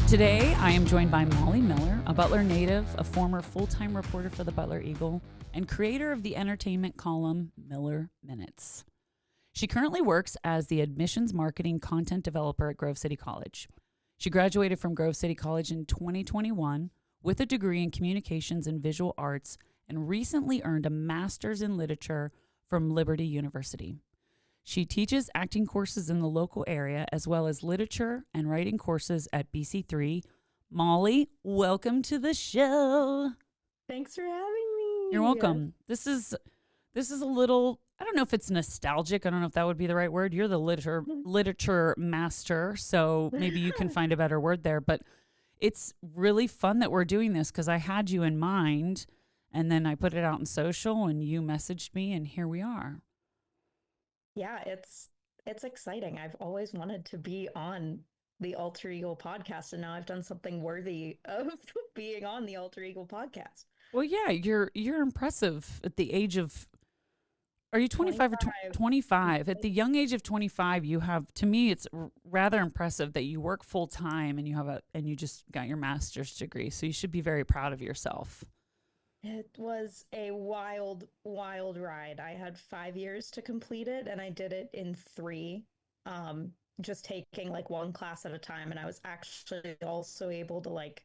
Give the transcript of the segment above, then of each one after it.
Today, I am joined by Molly Miller, a Butler native, a former full-time reporter for the Butler Eagle, and creator of the entertainment column Miller Minutes. She currently works as the admissions marketing content developer at Grove City College. She graduated from Grove City College in 2021 with a degree in communications and visual arts and recently earned a master's in literature from Liberty University. She teaches acting courses in the local area as well as literature and writing courses at BC3. Molly, welcome to the show. Thanks for having me. You're welcome. This is a little, I don't know if it's nostalgic. I don't know if that would be the right word. You're the literature master, so maybe you can find a better word there. But it's really fun that we're doing this because I had you in mind, and then I put it out on social, and you messaged me, and here we are. Yeah, it's exciting. I've always wanted to be on the Alter Ego podcast, and now I've done something worthy of being on the Alter Ego podcast. Well, yeah, you're impressive at the age of, are you 25 or 25? At the young age of 25, you have, to me, it's rather impressive that you work full time and you just got your master's degree. So you should be very proud of yourself. It was a wild, wild ride. I had 5 years to complete it, and I did it in 3, just taking like one class at a time. And I was actually also able to like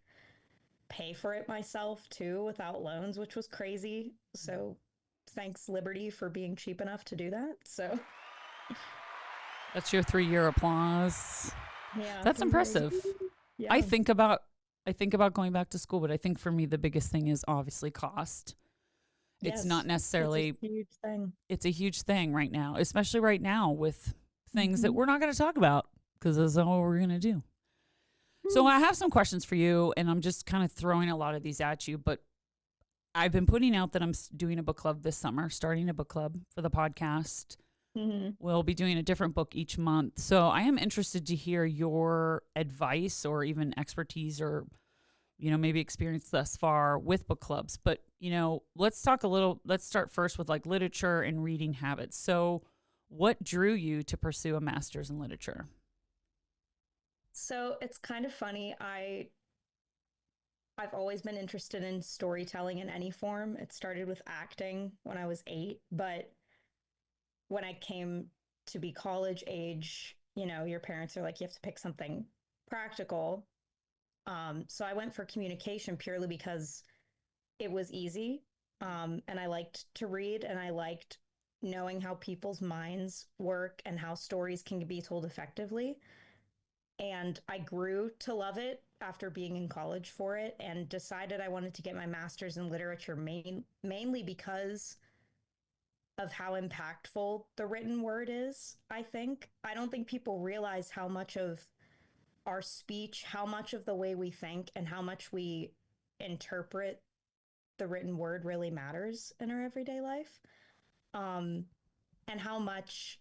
pay for it myself too without loans, which was crazy. So thanks Liberty for being cheap enough to do that. So that's your 3-year applause. Yeah, that's impressive. Yeah. I think about going back to school, but I think for me, the biggest thing is obviously cost. Yes, it's not necessarily, it's a huge thing. It's a huge thing right now, especially right now with things that we're not going to talk about because that's all we're going to do. So I have some questions for you, and I'm just kind of throwing a lot of these at you, but I've been putting out that I'm doing a book club this summer, starting a book club for the podcast. We'll be doing a different book each month. So I am interested to hear your advice or even expertise or, maybe experience thus far with book clubs. But, let's start first with like literature and reading habits. So what drew you to pursue a master's in literature? So it's kind of funny. I've always been interested in storytelling in any form. It started with acting when I was 8, but when I came to be college age, your parents are like, you have to pick something practical. So I went for communication purely because it was easy. And I liked to read, and I liked knowing how people's minds work and how stories can be told effectively. And I grew to love it after being in college for it, and decided I wanted to get my master's in literature mainly because of how impactful the written word is, I think. I don't think people realize how much of our speech, how much of the way we think, and how much we interpret the written word really matters in our everyday life. And how much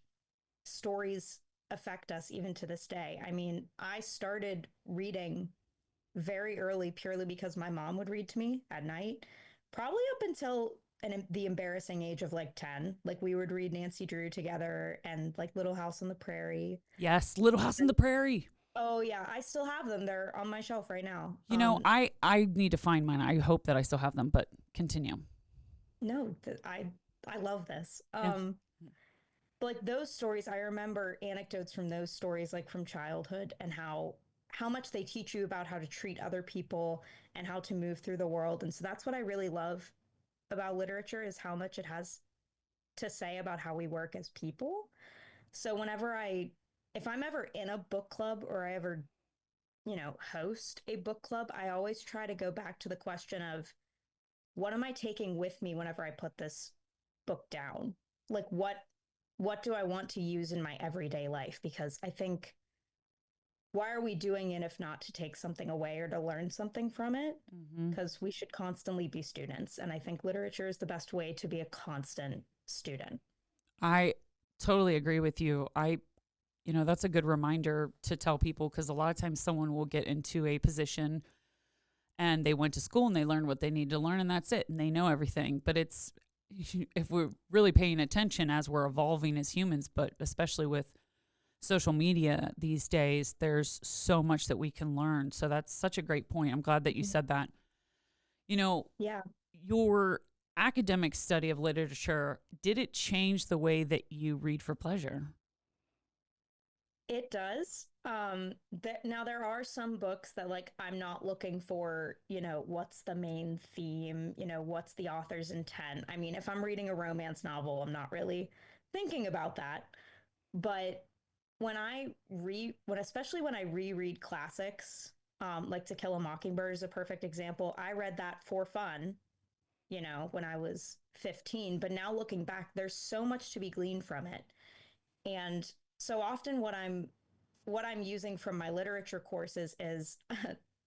stories affect us even to this day. I mean, I started reading very early purely because my mom would read to me at night, probably up until the embarrassing age of like 10. Like we would read Nancy Drew together and like Little House on the Prairie. Yes, Little House on the Prairie. Oh yeah, I still have them. They're on my shelf right now. I need to find mine. I hope that I still have them, but continue. No, I love this. But like those stories, I remember anecdotes from those stories, like from childhood, and how much they teach you about how to treat other people and how to move through the world. And so that's what I really love about literature, is how much it has to say about how we work as people. So if I'm ever in a book club, or I ever, host a book club, I always try to go back to the question of, what am I taking with me whenever I put this book down? Like what do I want to use in my everyday life? Because I think, why are we doing it if not to take something away or to learn something from it? Because we should constantly be students. And I think literature is the best way to be a constant student. I totally agree with you. That's a good reminder to tell people, because a lot of times someone will get into a position and they went to school and they learned what they need to learn and that's it. And they know everything. But if we're really paying attention as we're evolving as humans, but especially with social media these days, there's so much that we can learn. So that's such a great point. I'm glad that you said that. You know, Yeah, your academic study of literature, did it change the way that you read for pleasure? it does. Now there are some books that like I'm not looking for, what's the main theme, what's the author's intent. I mean, if I'm reading a romance novel, I'm not really thinking about that. But especially when I reread classics, like To Kill a Mockingbird is a perfect example. I read that for fun, when I was 15, but now looking back, there's so much to be gleaned from it. And so often what I'm using from my literature courses is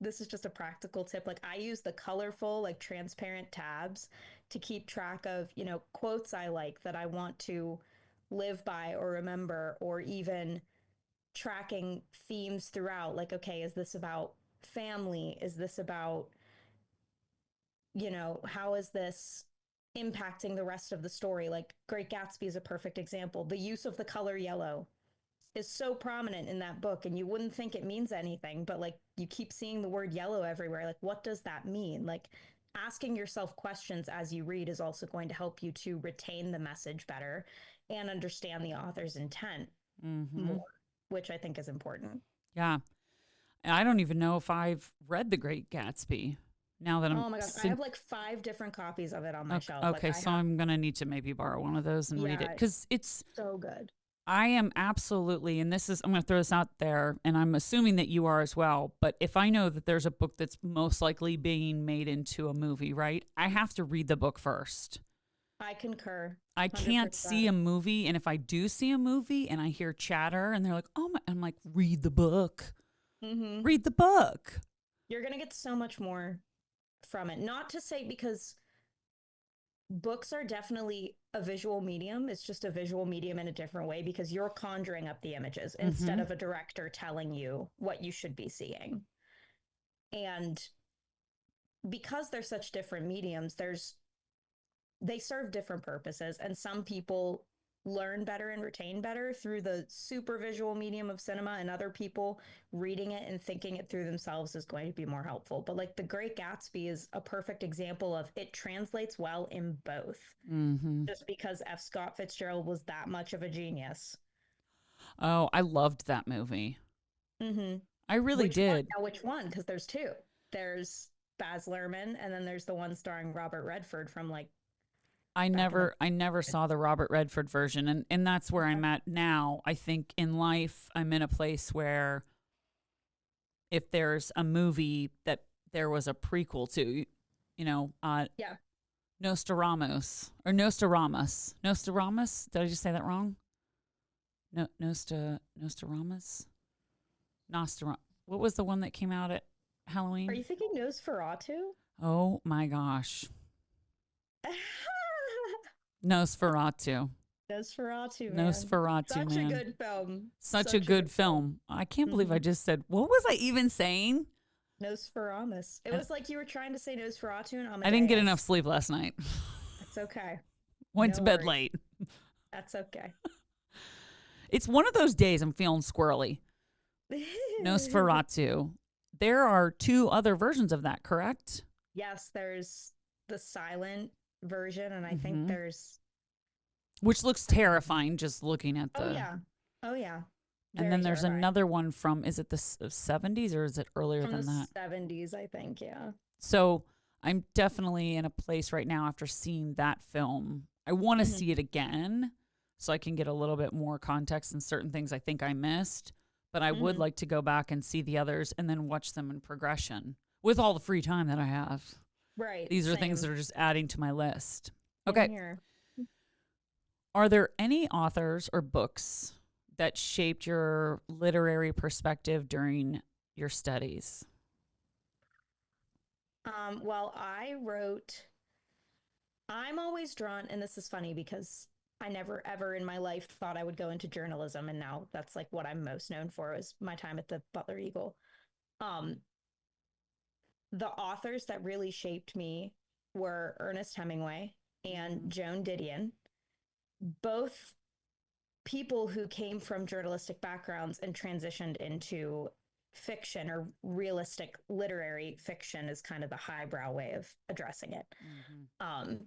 this is just a practical tip. Like I use the colorful, like transparent tabs to keep track of, quotes I like that I want to live by or remember, or even tracking themes throughout. Like, okay, is this about family? Is this about, how is this impacting the rest of the story? Like Great Gatsby is a perfect example. The use of the color yellow is so prominent in that book, and you wouldn't think it means anything, but like you keep seeing the word yellow everywhere. Like, what does that mean? Like, asking yourself questions as you read is also going to help you to retain the message better and understand the author's intent Mm-hmm. more, which I think is important. Yeah. And I don't even know if I've read The Great Gatsby now that I'm Oh my gosh, I have like 5 different copies of it on my okay, shelf. Like, okay, I so have, I'm going to need to maybe borrow one of those and read it yeah, cuz it's so good. I am absolutely, and this is, I'm going to throw this out there, and I'm assuming that you are as well. But if I know that there's a book that's most likely being made into a movie, right? I have to read the book first. I concur I can't see 100%. a movie. And if I do see a movie and I hear chatter and they're like, oh my, I'm like, read the book. Mm-hmm. Read the book. You're going to get so much more from it. Not to say, because books are definitely a visual medium. It's just a visual medium in a different way because you're conjuring up the images instead Mm-hmm. of a director telling you what you should be seeing. And because they're such different mediums, they serve different purposes, and some people learn better and retain better through the super visual medium of cinema, and other people reading it and thinking it through themselves is going to be more helpful. But like The Great Gatsby is a perfect example of it translates well in both, Mm-hmm. just because F. Scott Fitzgerald was that much of a genius. Oh, I loved that movie. Mm-hmm. I really Which one? did. Now, which one? Because there's two. There's Baz Luhrmann, and then there's the one starring Robert Redford from like back in the. I never saw the Robert Redford version, and that's where Okay. I'm at now. I think in life I'm in a place where if there's a movie that there was a prequel to, you know, Yeah. Nostradamus. Did I just say that wrong? No, Nostradamus. Nostra. What was the one that came out at Are Halloween? you thinking Nosferatu? Oh my gosh, Nosferatu. Nosferatu, man. Nosferatu, Such a man. good film. Such a Such a good good film. film. I can't believe I Hmm. just said, what was I even saying? Nosferamus. It I, was like you were trying to say Nosferatu and I didn't get enough Amadeus. sleep last night. That's okay. Went to No bed worries. late. That's okay. It's one of those days I'm feeling squirrely. Nosferatu. There are two other versions of that, correct? Yes, there's the silent version, and I think Mm-hmm. there's. Which looks terrifying just looking at Oh, the. yeah. Oh, yeah. And Very then there's terrifying. another one from, is it the 70s or is it earlier From the than that? 70s, I think. Yeah. So I'm definitely in a place right now after seeing that film. I want to Hmm. see it again so I can get a little bit more context and certain things I think I missed. But I would Hmm. like to go back and see the others and then watch them in progression with all the free time that I have. Right. These are things Same. that are just adding to my list. Same Okay. here. Are there any authors or books that shaped your literary perspective during your studies? Well, I'm always drawn, and this is funny because I never ever in my life thought I would go into journalism, and now that's like what I'm most known for is my time at the Butler Eagle. Um, the authors that really shaped me were Ernest Hemingway and Mm-hmm. Joan Didion. Both people who came from journalistic backgrounds and transitioned into fiction, or realistic literary fiction is kind of the highbrow way of addressing it. Um,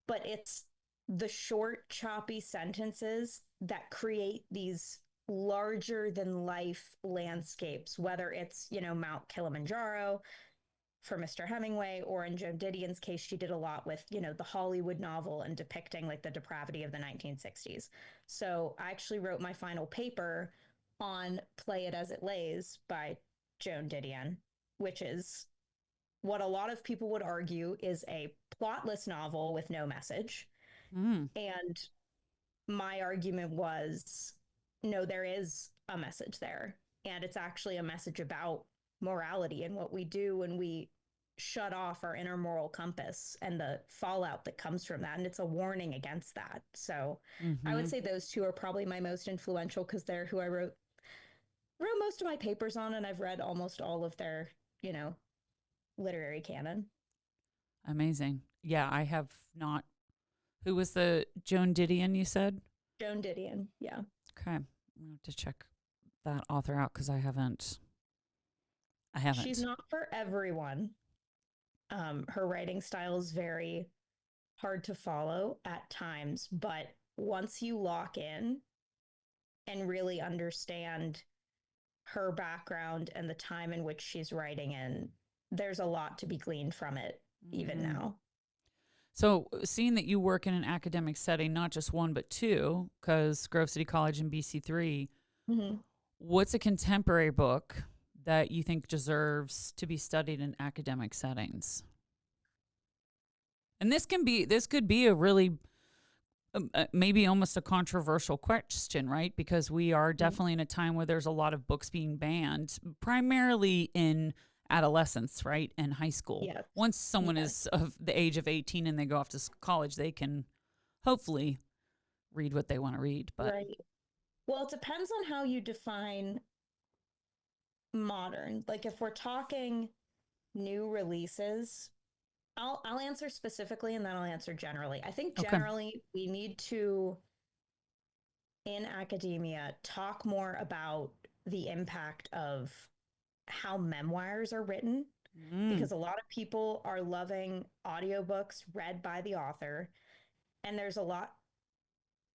but it's the short, choppy sentences that create these larger than life landscapes, whether it's, Mount Kilimanjaro for Mr. Hemingway, or in Joan Didion's case, she did a lot with, the Hollywood novel and depicting like the depravity of the 1960s. So I actually wrote my final paper on Play It As It Lays by Joan Didion, which is what a lot of people would argue is a plotless novel with no message. And my argument was, no, there is a message there. And it's actually a message about morality and what we do when we shut off our inner moral compass and the fallout that comes from that. And it's a warning against that. So I would say those two are probably my most influential, because they're who I wrote most of my papers on, and I've read almost all of their, literary canon. Amazing. Yeah, I have not. Who was the Joan Didion you said? Joan Didion, yeah. Okay. I'm going to have to check that author out because I haven't. She's not for everyone. Her writing style is very hard to follow at times, but once you lock in and really understand her background and the time in which she's writing in, there's a lot to be gleaned from it even now. So seeing that you work in an academic setting, not just one, but two, because Grove City College and BC3, what's a contemporary book that you think deserves to be studied in academic settings? And this could be a really, maybe almost a controversial question, right? Because we are definitely in a time where there's a lot of books being banned, primarily in adolescence, right? And high school. Yes. Once someone is of the age of 18 and they go off to college, they can hopefully read what they want to read. But right. Well, it depends on how you define modern. Like if we're talking new releases, I'll answer specifically and then I'll answer generally. I think generally we need to, in academia, talk more about the impact of how memoirs are written, because a lot of people are loving audiobooks read by the author, and there's a lot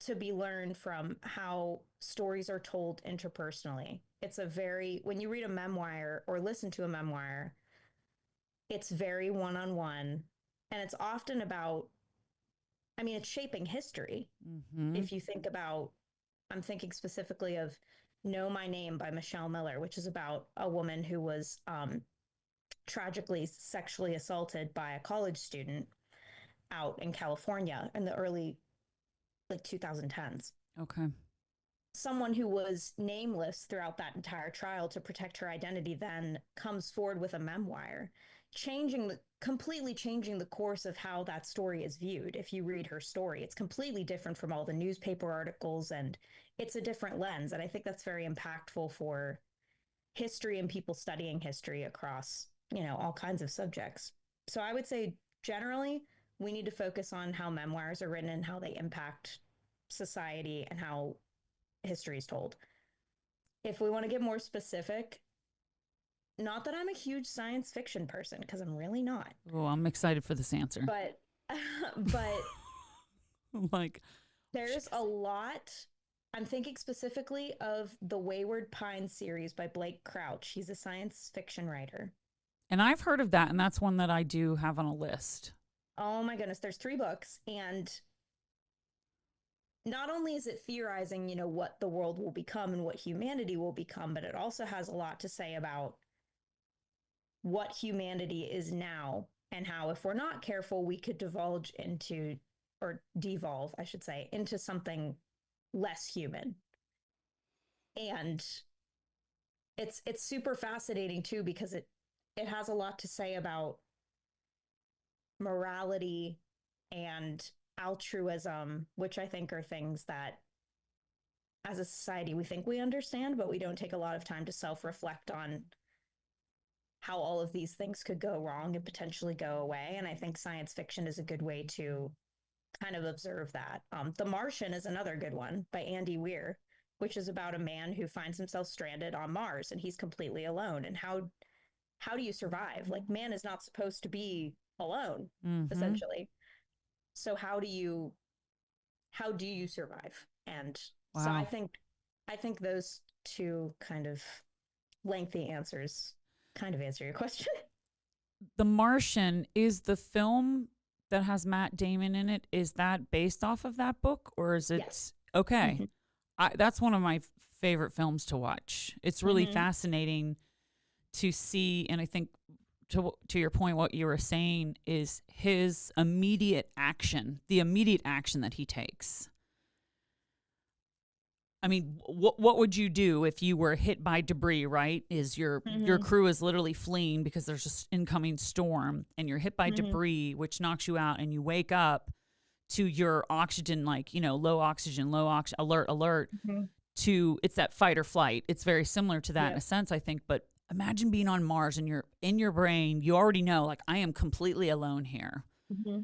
to be learned from how stories are told interpersonally. When you read a memoir or listen to a memoir, it's very one-on-one, and it's often about, it's shaping history. If you think about, I'm thinking specifically of Know My Name by Michelle Miller, which is about a woman who was tragically sexually assaulted by a college student out in California in the early 2010s. Okay. Someone who was nameless throughout that entire trial to protect her identity then comes forward with a memoir, completely changing the course of how that story is viewed. If you read her story, it's completely different from all the newspaper articles, and it's a different lens. And I think that's very impactful for history and people studying history across, all kinds of subjects. So I would say generally we need to focus on how memoirs are written and how they impact society and how history is told. If we want to get more specific, not that I'm a huge science fiction person, because I'm really not. Oh, I'm excited for this answer. But like, there's a lot. I'm thinking specifically of the Wayward Pines series by Blake Crouch. He's a science fiction writer. And I've heard of that, and that's one that I do have on a list. Oh my goodness, there's 3 books, and not only is it theorizing, what the world will become and what humanity will become, but it also has a lot to say about what humanity is now, and how, if we're not careful, we could devolve, I should say, into something less human. And it's super fascinating too, because it has a lot to say about morality and altruism, which I think are things that as a society we think we understand, but we don't take a lot of time to self-reflect on how all of these things could go wrong and potentially go away. And I think science fiction is a good way to kind of observe that. The Martian is another good one by Andy Weir, which is about a man who finds himself stranded on Mars and he's completely alone. And how do you survive? Like, man is not supposed to be alone, Mm-hmm. essentially. So how do you survive? And so Wow. I think those two kind of lengthy answers kind of answer your question. The Martian is the film that has Matt Damon in it. Is that based off of that book or is Yes. it okay? Mm-hmm. That's one of my favorite films to watch. It's really Mm-hmm. fascinating to see, and I think to your point, what you were saying is his immediate action, the immediate action that he takes. I mean, what would you do if you were hit by debris? Right, is your Mm-hmm. crew is literally fleeing because there's just incoming storm, and you're hit by Mm-hmm. debris, which knocks you out, and you wake up to your oxygen, like low oxygen, alert, alert. Mm-hmm. To it's that fight or flight. It's very similar to that in a Yep. sense, I think. But imagine being on Mars and you're in your brain, you already know, like, I am completely alone here. Mm-hmm.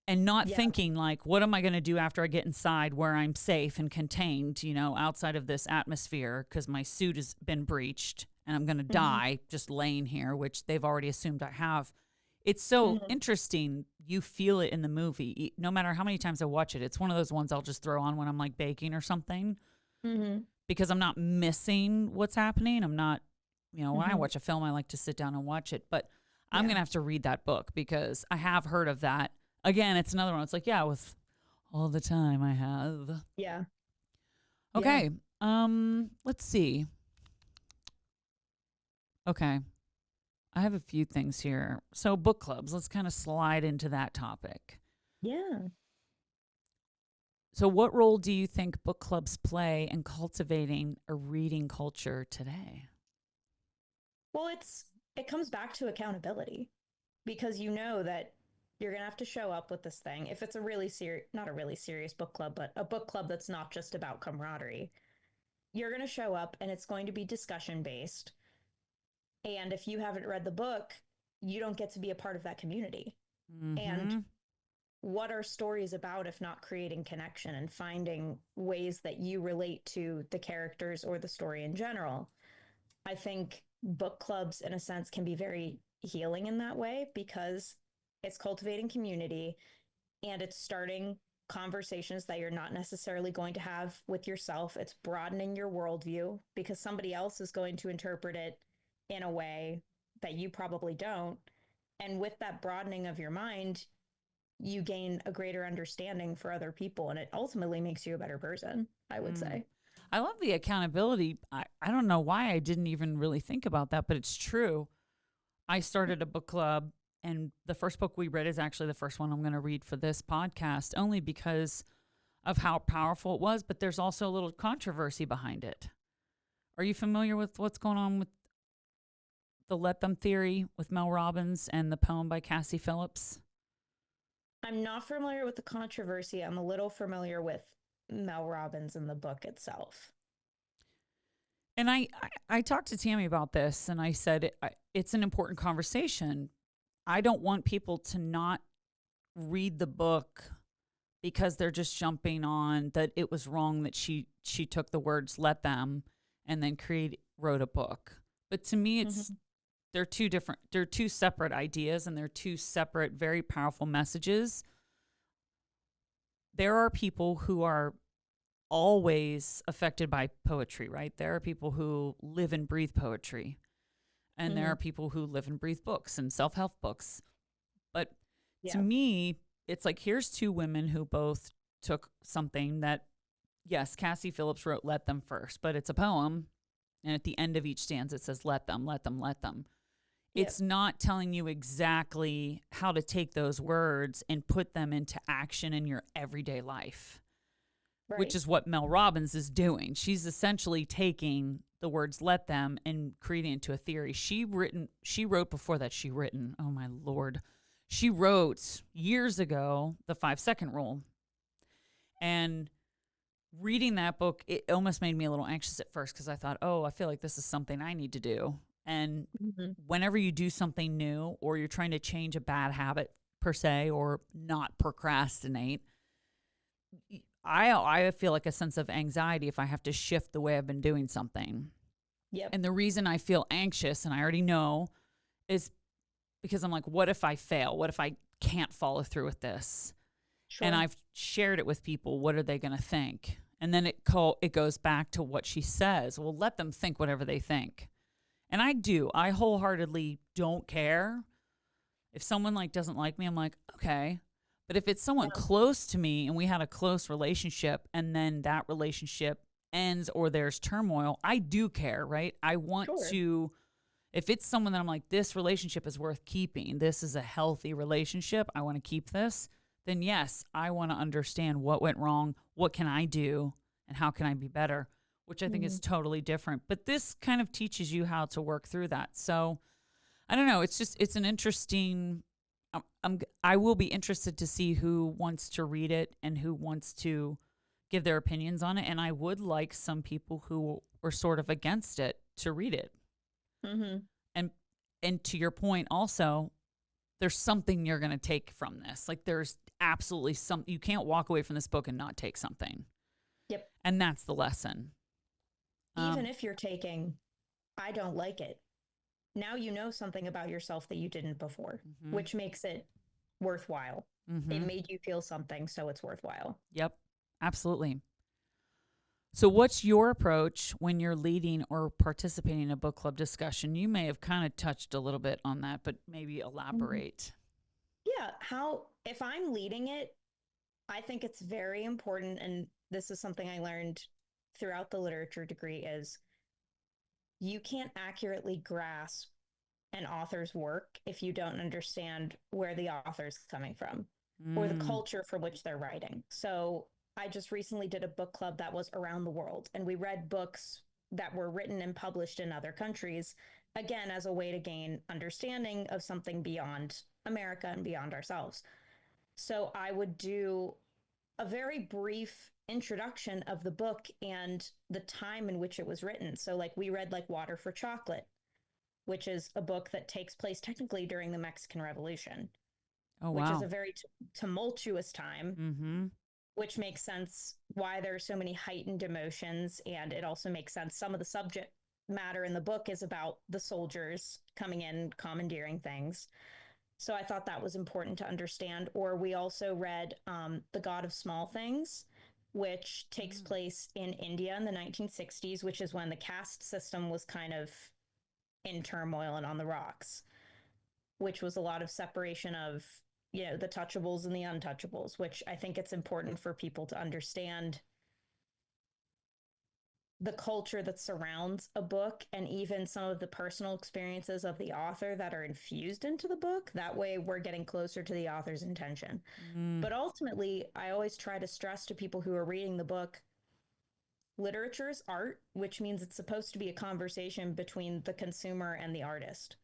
And not Yeah. thinking like, what am I going to do after I get inside where I'm safe and contained, outside of this atmosphere because my suit has been breached and I'm going to Mm-hmm. die just laying here, which they've already assumed I have. It's so Mm-hmm. interesting. You feel it in the movie. No matter how many times I watch it, it's one of those ones I'll just throw on when I'm like baking or something Mm-hmm. because I'm not missing what's happening. I'm not, when I Mm-hmm. watch a film, I like to sit down and watch it. But I'm Yeah. going to have to read that book because I have heard of that. Again, it's another one. It's like, yeah, with all the time I have. Yeah. Yeah. Okay. Let's see. Okay. I have a few things here. So book clubs, let's kind of slide into that topic. Yeah. So what role do you think book clubs play in cultivating a reading culture today? Well, it comes back to accountability because you know that you're going to have to show up with this thing. If it's a really serious, not a really serious book club, but a book club that's not just about camaraderie, you're going to show up and it's going to be discussion based. And if you haven't read the book, you don't get to be a part of that community. And Mhm. what are stories about if not creating connection and finding ways that you relate to the characters or the story in general? I think book clubs, in a sense, can be very healing in that way because it's cultivating community and it's starting conversations that you're not necessarily going to have with yourself. It's broadening your worldview because somebody else is going to interpret it in a way that you probably don't. And with that broadening of your mind, you gain a greater understanding for other people and it ultimately makes you a better person, I would Mm. say. I love the accountability. I don't know why I didn't even really think about that, but it's true. I started a book club, and the first book we read is actually the first one I'm going to read for this podcast, only because of how powerful it was. But there's also a little controversy behind it. Are you familiar with what's going on with the Let Them theory with Mel Robbins and the poem by Cassie Phillips? I'm not familiar with the controversy. I'm a little familiar with Mel Robbins and the book itself. And I talked to Tammy about this, and I said it's an important conversation. I don't want people to not read the book because they're just jumping on that it was wrong that she took the words "let them" and then wrote a book. But to me, Mm-hmm. they're two separate ideas, and they're two separate, very powerful messages. There are people who are always affected by poetry, right? There are people who live and breathe poetry, and there Mm-hmm. are people who live and breathe books and self-help books. But to Yeah. me, it's like here's two women who both took something that, yes, Cassie Phillips wrote "Let Them" first, but it's a poem, and at the end of each stanza it says "Let them, let them, let them." Yep. It's not telling you exactly how to take those words and put them into action in your everyday life, which Right. is what Mel Robbins is doing. She's essentially taking the words "let them" and creating it into a theory. She wrote before that. Oh my Lord. She wrote years ago the 5-second rule. And reading that book, it almost made me a little anxious at first because I thought, oh, I feel like this is something I need to do. And Mm-hmm. whenever you do something new or you're trying to change a bad habit, per se, or not procrastinate. I feel like a sense of anxiety if I have to shift the way I've been doing something. Yep. And the reason I feel anxious, and I already know, is because I'm like, what if I fail? What if I can't follow through with this? And Sure. I've shared it with people. What are they going to think? And then it goes back to what she says. Well, let them think whatever they think. And I do. I wholeheartedly don't care. If someone like doesn't like me, I'm like, okay. But if it's someone Yeah. close to me and we had a close relationship and then that relationship ends or there's turmoil, I do care, right? I want Sure. to, if it's someone that I'm like, this relationship is worth keeping, this is a healthy relationship, I want to keep this, then yes, I want to understand what went wrong, what can I do, and how can I be better, which I think is Mhm. totally different. But this kind of teaches you how to work through that. So I don't know. It's an interesting. I will be interested to see who wants to read it and who wants to give their opinions on it. And I would like some people who were sort of against it to read it. Mhm. And and to your point, also, there's something you're going to take from this. Like there's absolutely some. You can't walk away from this book and not take something. Yep. And that's the lesson. Even Um, if you're taking, I don't like it. Now you know something about yourself that you didn't before, mhm, which makes it worthwhile. It mhm. made you feel something, so it's worthwhile. Yep. Absolutely. So, what's your approach when you're leading or participating in a book club discussion? You may have kind of touched a little bit on that, but maybe Mhm. elaborate. Yeah, how if I'm leading it, I think it's very important, and this is something I learned throughout the literature degree is you can't accurately grasp an author's work if you don't understand where the author's coming from or the Mm. culture from which they're writing. So I just recently did a book club that was around the world, and we read books that were written and published in other countries, again, as a way to gain understanding of something beyond America and beyond ourselves. So I would do a very brief introduction of the book and the time in which it was written. So, like, we read like Water for Chocolate, which is a book that takes place technically during the Mexican Revolution, Oh, which is wow. a very tumultuous time, Mm-hmm. which makes sense why there are so many heightened emotions. And it also makes sense. Some of the subject matter in the book is about the soldiers coming in, commandeering things. So I thought that was important to understand. Or we also read The God of Small Things, which takes Mm. place in India in the 1960s, which is when the caste system was kind of in turmoil and on the rocks, which was a lot of separation of, the touchables and the untouchables, which I think it's important for people to understand the culture that surrounds a book and even some of the personal experiences of the author that are infused into the book. That way, we're getting closer to the author's intention. Mm. But ultimately, I always try to stress to people who are reading the book literature is art, which means it's supposed to be a conversation between the consumer and the artist.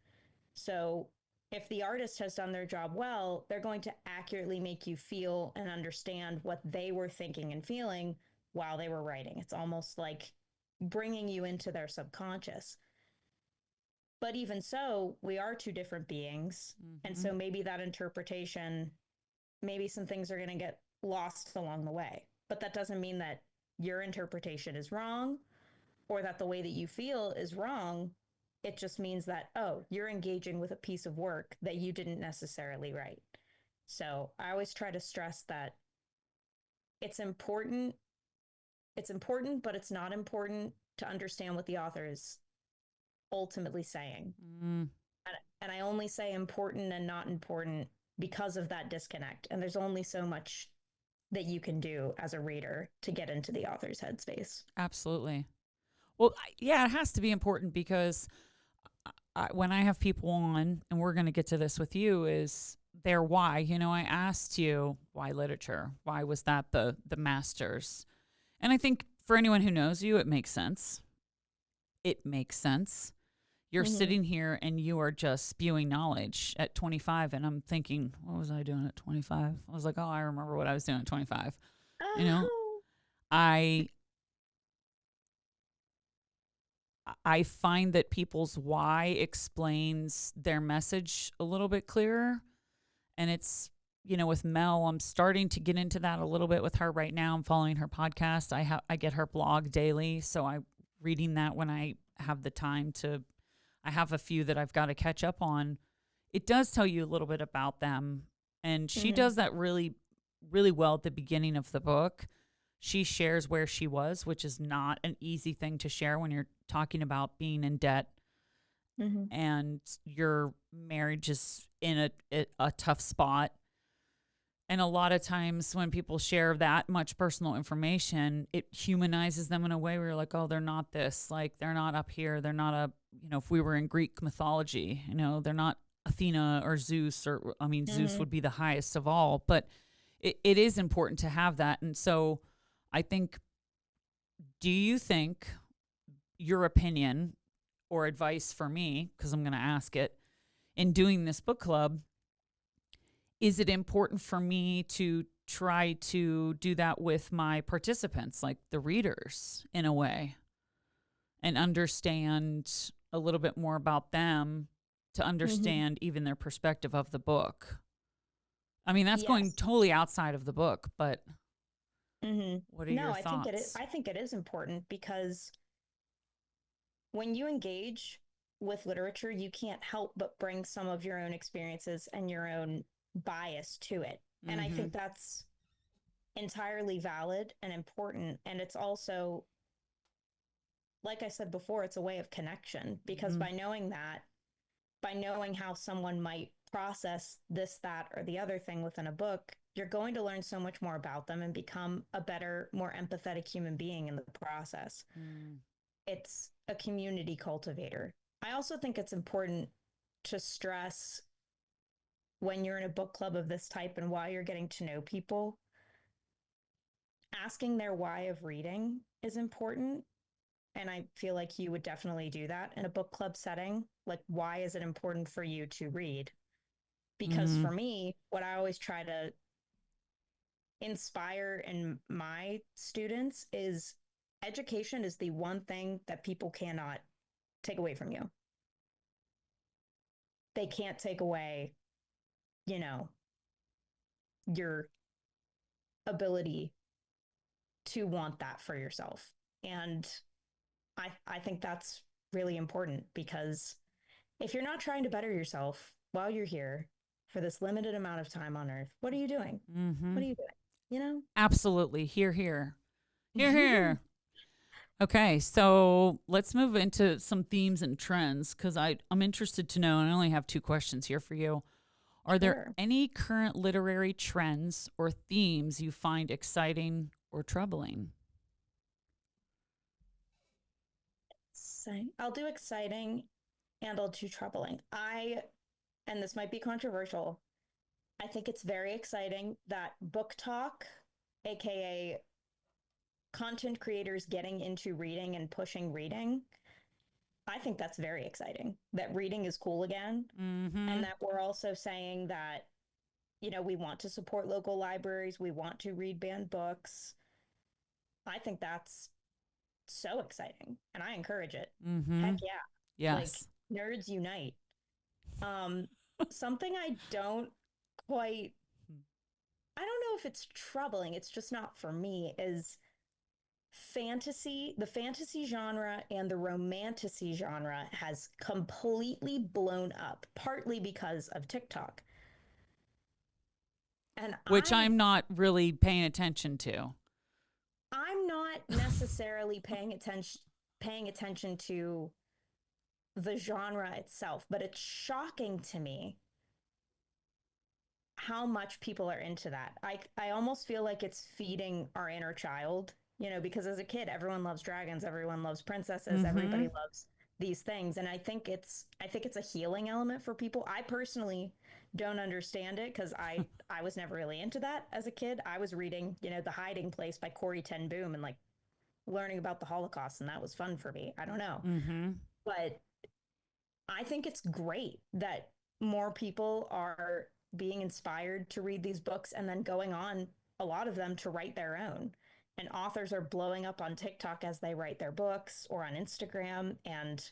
So if the artist has done their job well, they're going to accurately make you feel and understand what they were thinking and feeling while they were writing. It's almost like bringing you into their subconscious. But even so, we are two different beings. And Mm-hmm. so maybe that interpretation, maybe some things are going to get lost along the way. But that doesn't mean that your interpretation is wrong or that the way that you feel is wrong. It just means that, oh, you're engaging with a piece of work that you didn't necessarily write. So I always try to stress that it's important. It's important, but it's not important to understand what the author is ultimately saying. Mm. And I only say important and not important because of that disconnect. And there's only so much that you can do as a reader to get into the author's headspace. Absolutely. Well, yeah, it has to be important because when I have people on, and we're going to get to this with you, is their why. You know, I asked you why literature. Why was that the master's? And I think for anyone who knows you, it makes sense. It makes sense. You're Mm-hmm. sitting here and you are just spewing knowledge at 25, and I'm thinking, what was I doing at 25? I was like, oh, I remember what I was doing at 25. You know, Oh. I I find that people's why explains their message a little bit clearer. And it's, with Mel, I'm starting to get into that a little bit with her right now. I'm following her podcast. I get her blog daily, so I'm reading that when I have the time to. I have a few that I've got to catch up on. It does tell you a little bit about them, and she Mm-hmm. does that really, really well at the beginning of the book. She shares where she was, which is not an easy thing to share when you're talking about being in debt Mm-hmm. and your marriage is in a tough spot. And a lot of times when people share that much personal information, it humanizes them in a way where you're like, oh, they're not this. Like, they're not up here. They're not if we were in Greek mythology, they're not Athena or Zeus, or, I mean, Zeus Mm-hmm. would be the highest of all. But it is important to have that. And so I think, do you think your opinion or advice for me, because I'm going to ask it, in doing this book club, is it important for me to try to do that with my participants, like the readers, in a way, and understand a little bit more about them to Mm-hmm. understand even their perspective of the book? I mean, that's going Yes. totally outside of the book, but Mm-hmm. what are No, your I think it is. thoughts? I think it is important because when you engage with literature, you can't help but bring some of your own experiences and your own bias to it. And I Mm-hmm. think that's entirely valid and important. And it's also, like I said before, it's a way of connection because Mm-hmm. by knowing that, by knowing how someone might process this, that, or the other thing within a book, you're going to learn so much more about them and become a better, more empathetic human being in the process. Mm. It's a community cultivator. I also think it's important to stress when you're in a book club of this type and while you're getting to know people, asking their why of reading is important. And I feel like you would definitely do that in a book club setting. Like, why is it important for you to read? Because Mm-hmm. for me, what I always try to inspire in my students is education is the one thing that people cannot take away from you. They can't take away, you know, your ability to want that for yourself. And I think that's really important because if you're not trying to better yourself while you're here for this limited amount of time on earth, what are you doing? Mm-hmm. What are you doing? You Absolutely. Here, here. Here, know? here. Okay, so let's move into some themes and trends because I'm interested to know, and I only have two questions here for you. Are there Sure. any current literary trends or themes you find exciting or troubling? I'll do exciting and I'll do troubling. And this might be controversial, I think it's very exciting that book talk, aka content creators getting into reading and pushing reading, I think that's very exciting. That reading is cool again. Mm-hmm. And that we're also saying that, we want to support local libraries, we want to read banned books. I think that's so exciting and I encourage it. Mm-hmm. Heck yeah. Like, Yes. nerds unite. Um, Something I don't quite, I don't know if it's troubling, it's just not for me, is the fantasy genre and the romantasy genre has completely blown up, partly because of TikTok. And Which I'm not really paying attention to. I'm not necessarily paying attention to the genre itself, but it's shocking to me how much people are into that. I almost feel like it's feeding our inner child, because as a kid, everyone loves dragons, everyone loves princesses, Mm-hmm. everybody loves these things. And I think it's a healing element for people. I personally don't understand it because I was never really into that as a kid. I was reading, The Hiding Place by Corey Ten Boom and like learning about the Holocaust, and that was fun for me. I don't know. Mm-hmm. But I think it's great that more people are being inspired to read these books and then going on, a lot of them, to write their own. And authors are blowing up on TikTok as they write their books or on Instagram, and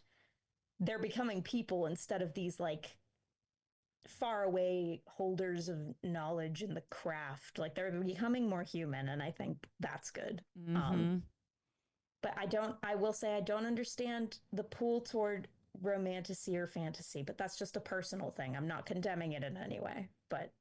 they're becoming people instead of these like far away holders of knowledge in the craft. Like they're becoming more human, and I think that's good. Um, Mm-hmm. but I will say I don't understand the pull toward romantasy or fantasy, but that's just a personal thing. I'm not condemning it in any way, but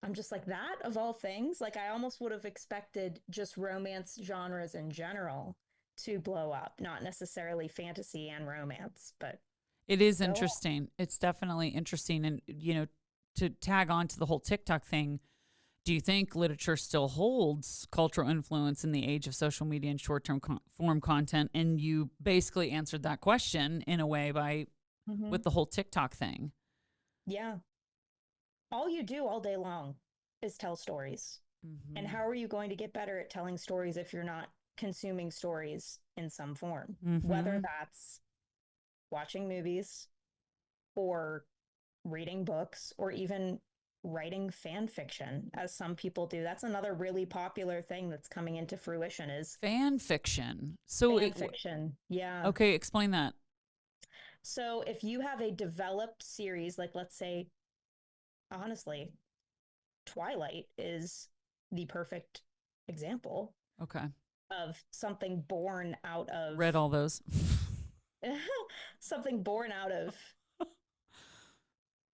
I'm just like that of all things. Like I almost would have expected just romance genres in general to blow up, not necessarily fantasy and romance, but It is go interesting. It's definitely interesting. And, to tag on to the whole TikTok thing, do you think literature still holds cultural influence in the age of social media and short term form content? And you basically answered that question in a way by on. with the whole TikTok thing. Yeah. All you do all day long is tell stories. And Mm-hmm. how are you going to get better at telling stories if you're not consuming stories in some form? Whether Mm-hmm. that's watching movies or reading books or even writing fan fiction, as some people do. That's another really popular thing that's coming into fruition is Fan fiction. So fan fiction. Yeah. okay, explain that. So if you have a developed series, like let's say, honestly, Twilight is the perfect example Okay. of something born out of Read all those. something born out of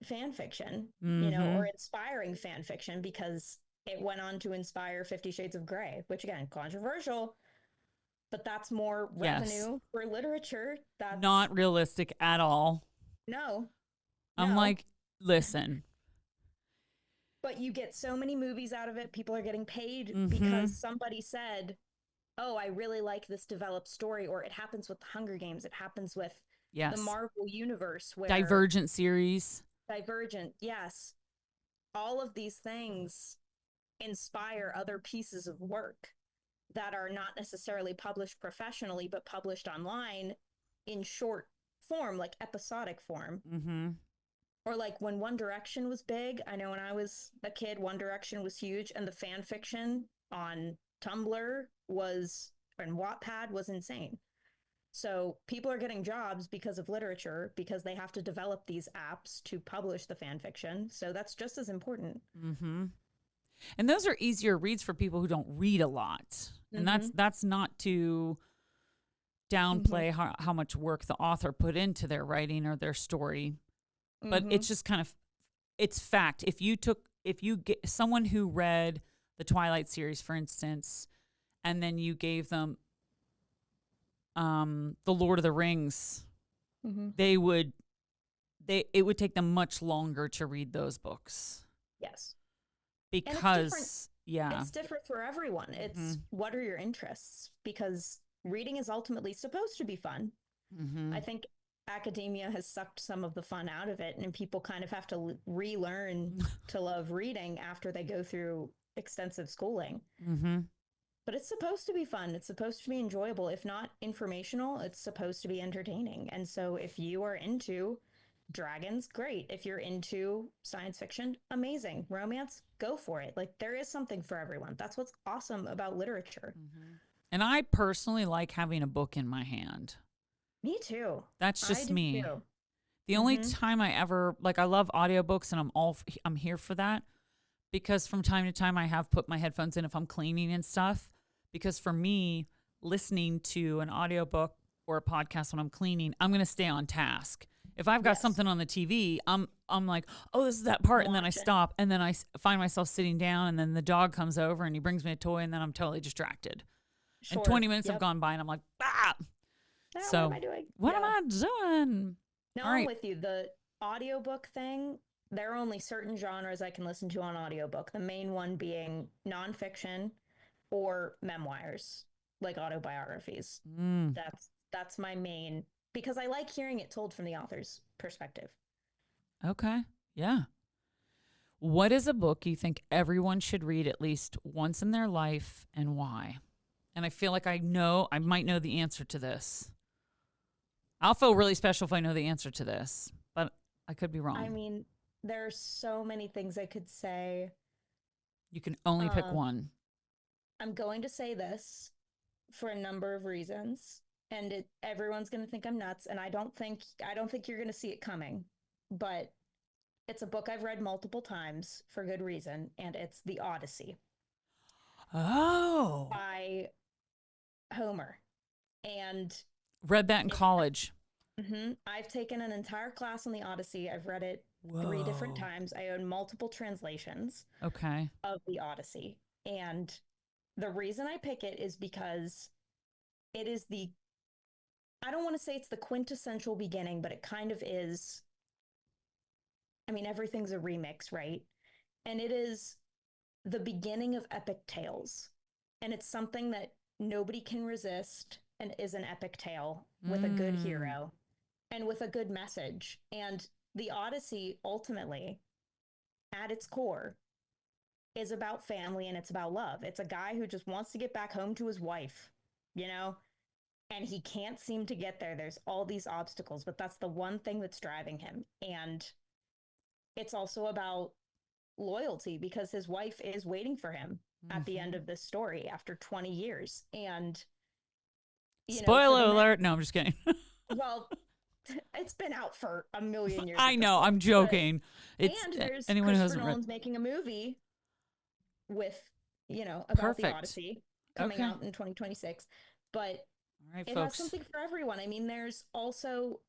fan fiction, or Mm-hmm. inspiring fan fiction because it went on to inspire 50 Shades of Grey, which again, controversial, but that's more Yes. revenue for literature. That's Not realistic at all. no, I'm no. like, listen. But you get so many movies out of it. People are getting paid Mm-hmm. because somebody said, oh, I really like this developed story, or it happens with the Hunger Games, it happens with the Yes. Marvel universe where Divergent series. Divergent, yes, all of these things inspire other pieces of work that are not necessarily published professionally, but published online in short form, like episodic form. Mm-hmm. Or like when One Direction was big. I know when I was a kid, One Direction was huge, and the fan fiction on Tumblr was and Wattpad was insane. So people are getting jobs because of literature because they have to develop these apps to publish the fan fiction. So that's just as important. Mm-hmm. And those are easier reads for people who don't read a lot. And Mm-hmm. that's not to Mm-hmm. downplay how much work the author put into their writing or their story, but Mm-hmm. it's just kind of it's fact. If you get someone who read the Twilight series, for instance, and then you gave them the Lord of the Rings, Mm-hmm. they would they it would take them much longer to read those books Yes. And because yeah. it's different for everyone. Mm-hmm. It's what are your interests? Because reading is ultimately supposed to be fun. Mm-hmm. I think academia has sucked some of the fun out of it, and people kind of have to relearn to love reading after they go through extensive schooling. Mm-hmm. But it's supposed to be fun. It's supposed to be enjoyable. If not informational, it's supposed to be entertaining. And so if you are into dragons, great. If you're into science fiction, amazing. Romance, go for it. Like there is something for everyone. That's what's awesome about literature. Mm-hmm. And I personally like having a book in my hand. Me too. That's I just do me. too. The only Mm-hmm. time I ever like I love audiobooks and I'm here for that because from time to time I have put my headphones in if I'm cleaning and stuff because for me listening to an audiobook or a podcast when I'm cleaning, I'm going to stay on task. If I've got Yes. something on the TV, I'm like, "Oh, this is that part." And then I Watch it. stop and then find myself sitting down and then the dog comes over and he brings me a toy and then I'm totally distracted. And Sure. 20 minutes have Yep. gone by and I'm like, "Ah." Ah, what am So, I doing? what am Yeah. I doing? No, All I'm right. with you. The audiobook thing, there are only certain genres I can listen to on audiobook. The main one being nonfiction or memoirs, like autobiographies. Mm. That's my main because I like hearing it told from the author's perspective. Okay. Yeah. What is a book you think everyone should read at least once in their life and why? And I feel like I might know the answer to this. I'll feel really special if I know the answer to this, but I could be I wrong. mean, there are so many things I could say. You can only pick Um, one. I'm going to say this for a number of reasons, and everyone's going to think I'm nuts, and I don't think you're going to see it coming. But It's a book I've read multiple times for good reason, and it's The Odyssey Oh, by Homer. And read that in it, college. I've taken an entire class on The Odyssey. I've read it 3 different Whoa. times. I own multiple translations Okay. of The Odyssey. And the reason I pick it is because it is I don't want to say it's the quintessential beginning, but it kind of is. I mean, everything's a remix, right? And it is the beginning of epic tales. And it's something that nobody can resist and is an epic tale with a good Mm. hero and with a good message. And the Odyssey, ultimately, at its core, is about family and it's about love. It's a guy who just wants to get back home to his wife, you know? And he can't seem to get there. There's all these obstacles, but that's the one thing that's driving him. And it's also about loyalty because his wife is waiting for him at the end Hmm. of this story after 20 years. And, for the Spoiler men, alert. No, I'm just kidding. well, it's been out for a million years I at this know. point. I'm But, joking. It's and there's anyone who Christopher hasn't read. Nolan's making a movie with, about the Perfect. Odyssey coming Okay. out in 2026. But All right, it has folks. something for everyone. I mean, there's also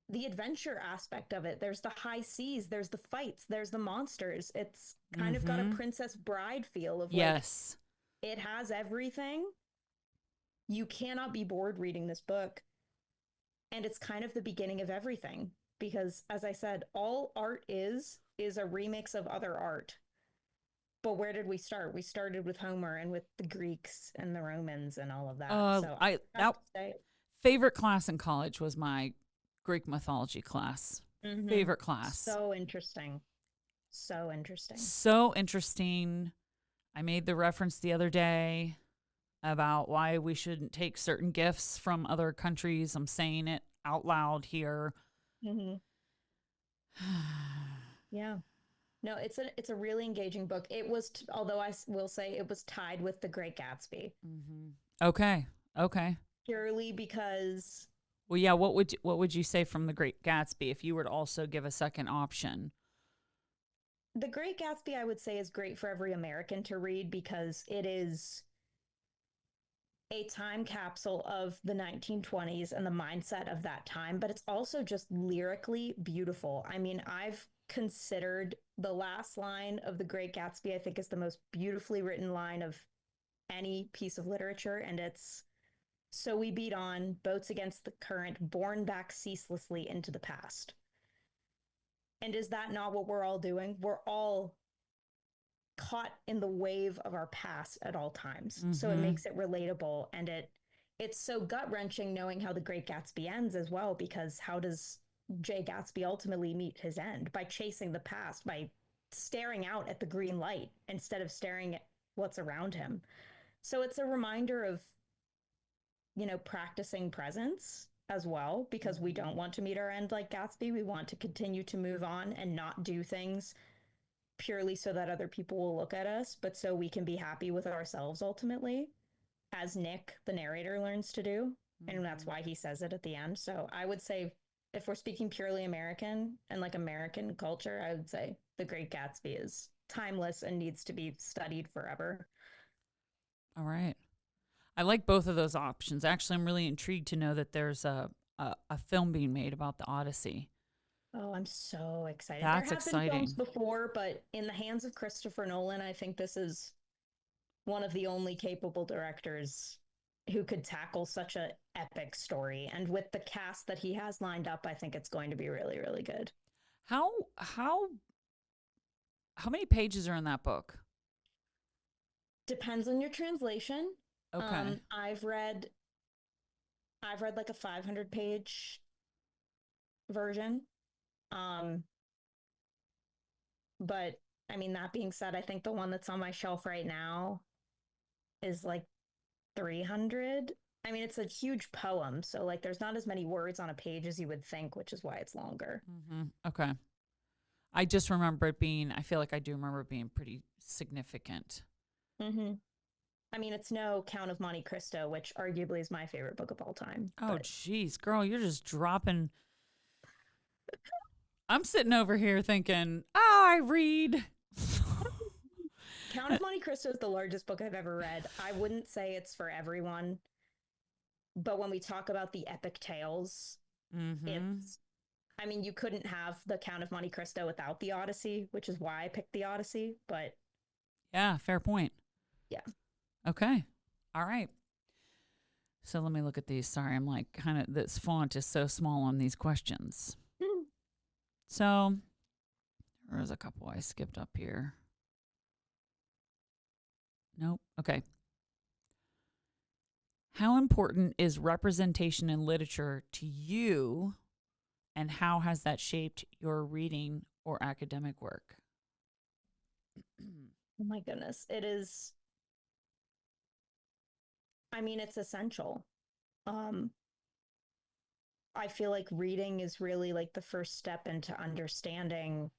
the adventure aspect of it. There's the high seas, there's the fights, there's the monsters. It's kind of got a Mm-hmm. Princess Bride feel of like Yes. it has everything. You cannot be bored reading this book. And it's kind of the beginning of everything because as I said, all art is a remix of other art. But where did we start? We started with Homer and with the Greeks and the Romans and all of that. So I I have that to say, favorite class in college was my Greek mythology class. mm-hmm, Favorite class. so interesting. So interesting. So interesting. I made the reference the other day about why we shouldn't take certain gifts from other countries. I'm saying it out loud here. Mm-hmm. Yeah. No, it's a really engaging book. It was, although will say it was tied with The Great Gatsby Hmm. Okay. Okay. purely because Well, yeah. What would you say from The Great Gatsby if you were to also give a second option? The Great Gatsby, I would say, is great for every American to read because it is a time capsule of the 1920s and the mindset of that time, but it's also just lyrically beautiful. I mean, I've considered the last line of The Great Gatsby, I think, is the most beautifully written line of any piece of literature. And it's, "So we beat on, boats against the current, borne back ceaselessly into the past." And is that not what we're all doing? We're all caught in the wave of our past at all times. So it Mm-hmm. makes it relatable and it's so gut-wrenching knowing how The Great Gatsby ends as well, because how does Jay Gatsby ultimately meet his end? By chasing the past, by staring out at the green light instead of staring at what's around him. So it's a reminder of, practicing presence as well, because we Mm-hmm. don't want to meet our end like Gatsby. We want to continue to move on and not do things purely so that other people will look at us, but so we can be happy with ourselves ultimately, as Nick, the narrator, learns to do. And that's Mm-hmm. why he says it at the end. So I would say, if we're speaking purely American and like American culture, I would say The Great Gatsby is timeless and needs to be studied forever. All right. I like both of those options. Actually, I'm really intrigued to know that there's a film being made about the Odyssey. Oh, I'm so excited. There That's have been films exciting. before, but in the hands of Christopher Nolan, I think this is one of the only capable directors who could tackle such a epic story. And with the cast that he has lined up, I think it's going to be really, really good. How how how many pages are in that book? Depends on your translation. Okay. Um, I've read I've read like a 500-page version. Um, but I mean, that being said, I think the one that's on my shelf right now is like 300. I mean, it's a huge poem, so like there's not as many words on a page as you would think, which is why it's longer. Mm-hmm. Okay. I just remember it being. I feel like I do remember it being pretty significant. Mm-hmm. I mean, it's no Count of Monte Cristo, which arguably is my favorite book of all time. Oh, But geez, girl, you're just dropping. I'm sitting over here thinking, oh, I read. Count of Monte Cristo is the largest book I've ever read. I wouldn't say it's for everyone, but when we talk about the epic tales, Mm-hmm. it's, I mean, you couldn't have the Count of Monte Cristo without the Odyssey, which is why I picked the Odyssey. But Yeah, fair point. yeah. Okay. All right. So let me look at these. Sorry, I'm like kind of, this font is so small on these questions. So there's a couple I skipped up here. Nope. Okay. How important is representation in literature to you, and how has that shaped your reading or academic work? Oh my goodness. It is, I mean, it's essential. Um, I feel like reading is really like the first step into understanding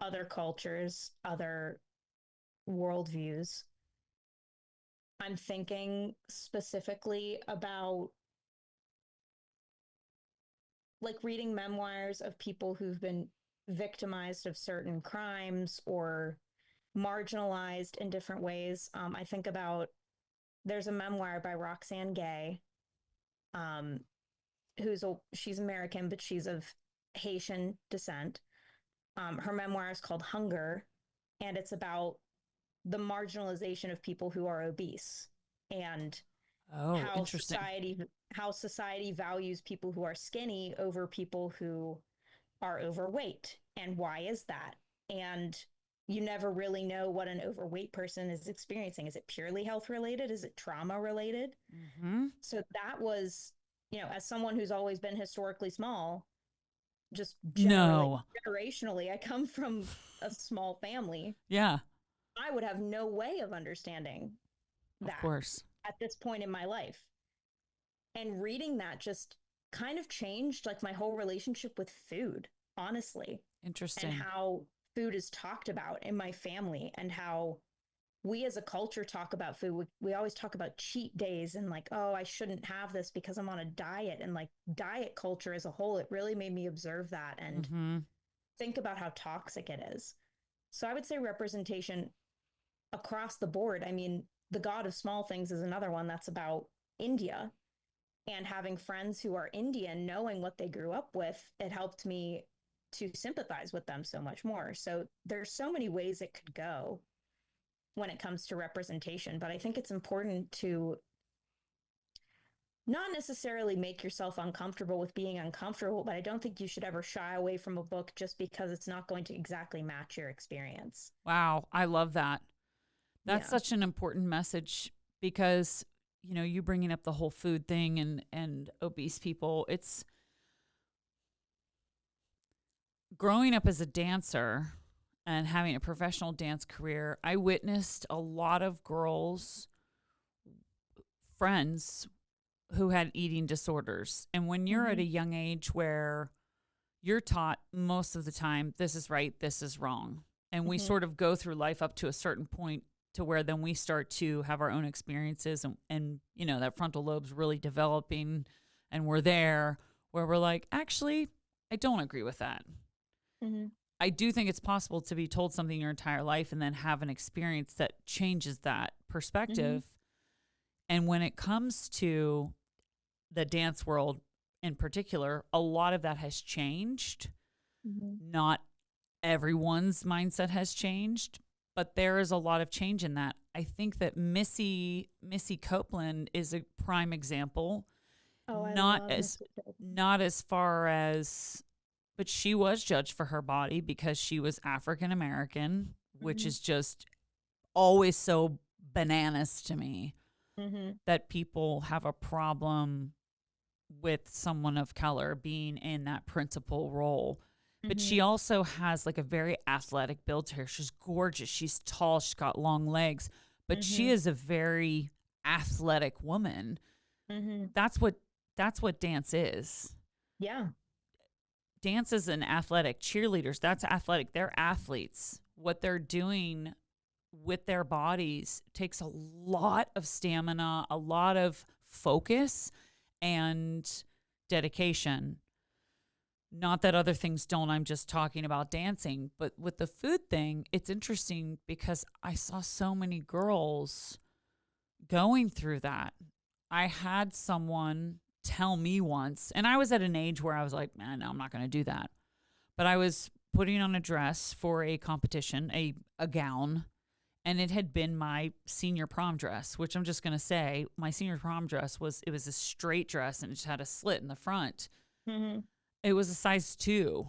other cultures, other worldviews. I'm thinking specifically about like reading memoirs of people who've been victimized of certain crimes or marginalized in different ways. I think about there's a memoir by Roxane Gay, um, she's American, but she's of Haitian descent. Her memoir is called Hunger, and it's about the marginalization of people who are obese and Oh, how interesting. society values people who are skinny over people who are overweight. And why is that? And you never really know what an overweight person is experiencing. Is it purely health related? Is it trauma related? Mm-hmm. So that was, as someone who's always been historically small, just No. generationally, I come from a small family. Yeah, I would have no way of understanding of that course. at this point in my life. And reading that just kind of changed like my whole relationship with food, honestly, and Interesting. how food is talked about in my family and how we as a culture talk about food. We always talk about cheat days and like, oh, I shouldn't have this because I'm on a diet. And like diet culture as a whole, it really made me observe that and Mm-hmm. think about how toxic it is. So I would say representation across the board. I mean, The God of Small Things is another one that's about India, and having friends who are Indian, knowing what they grew up with, it helped me to sympathize with them so much more. So there's so many ways it could go when it comes to representation, but I think it's important to not necessarily make yourself uncomfortable with being uncomfortable, but I don't think you should ever shy away from a book just because it's not going to exactly match your experience. Wow, I love that. That's Yeah. such an important message because you bringing up the whole food thing and obese people. It's growing up as a dancer and having a professional dance career. I witnessed a lot of girls, friends who had eating disorders. And when you're at Mm-hmm. a young age where you're taught most of the time, this is right, this is wrong. And we Mm-hmm. sort of go through life up to a certain point to where then we start to have our own experiences and that frontal lobe's really developing and we're there where we're like, actually, I don't agree with that. Mm-hmm. I do think it's possible to be told something your entire life and then have an experience that changes that Mm-hmm. perspective. And when it comes to the dance world in particular, a lot of that has changed. Mm-hmm. Not everyone's mindset has changed, but there is a lot of change in that. I think that Missy Copeland is a prime example. Oh, I Not love as Mr. Chilton. not as far as but she was judged for her body because she was African American, which Mm-hmm. is just always so bananas to me Mm-hmm. that people have a problem with someone of color being in that principal role. But Mm-hmm. she also has like a very athletic build to her. She's gorgeous. She's tall. She's got long legs, but she Mm-hmm. is a very athletic woman. Mm-hmm. That's what dance is. Yeah. Dance is an athletic. Cheerleaders, that's athletic. They're athletes. What they're doing with their bodies takes a lot of stamina, a lot of focus and dedication. Not that other things don't, I'm just talking about dancing. But with the food thing, it's interesting because I saw so many girls going through that. I had someone tell me once, and I was at an age where I was like, man, no, I'm not going to do that. But I was putting on a dress for a competition, a gown, and it had been my senior prom dress, which I'm just going to say my senior prom dress it was a straight dress and it just had a slit in the front. Mm-hmm. It was a size 2.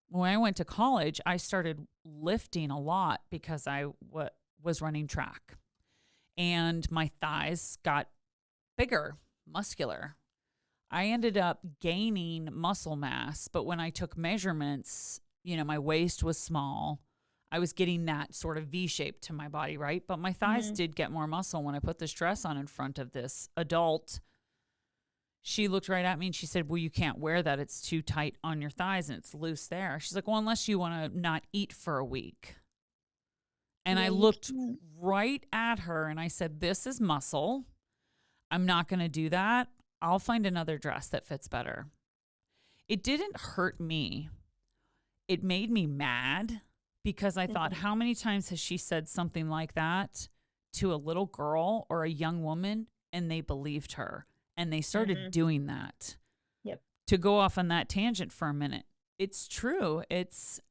When I went to college, I started lifting a lot because I was running track, and my thighs got bigger, muscular. I ended up gaining muscle mass, but when I took measurements, my waist was small. I was getting that sort of V shape to my body, right? But my thighs did get more muscle when I put this dress on in front of this adult. She looked right at me and she said, well, you can't wear that. It's too tight on your thighs and it's loose there. She's like, well, unless you want to not eat for a week. And Yeah, I you looked can't. right at her and I said, this is muscle. I'm not going to do that. I'll find another dress that fits better. It didn't hurt me. It made me mad because I thought, how many times has she said something like that to a little girl or a young woman and they believed her and they started doing that? Yep. To go off on that tangent for a minute, it's true. It's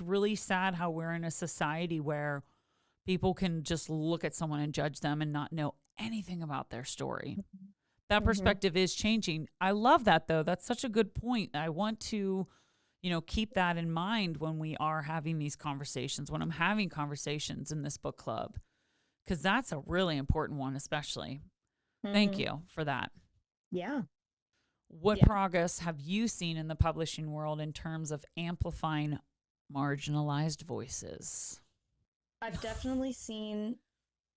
really sad how we're in a society where people can just look at someone and judge them and not know anything about their story. That perspective is changing. I love that, though. That's such a good point. I want to, keep that in mind when we are having these conversations, when I'm having conversations in this book club, because that's a really important one, especially. Thank you for that. Yeah. What Yeah. progress have you seen in the publishing world in terms of amplifying marginalized voices? I've definitely seen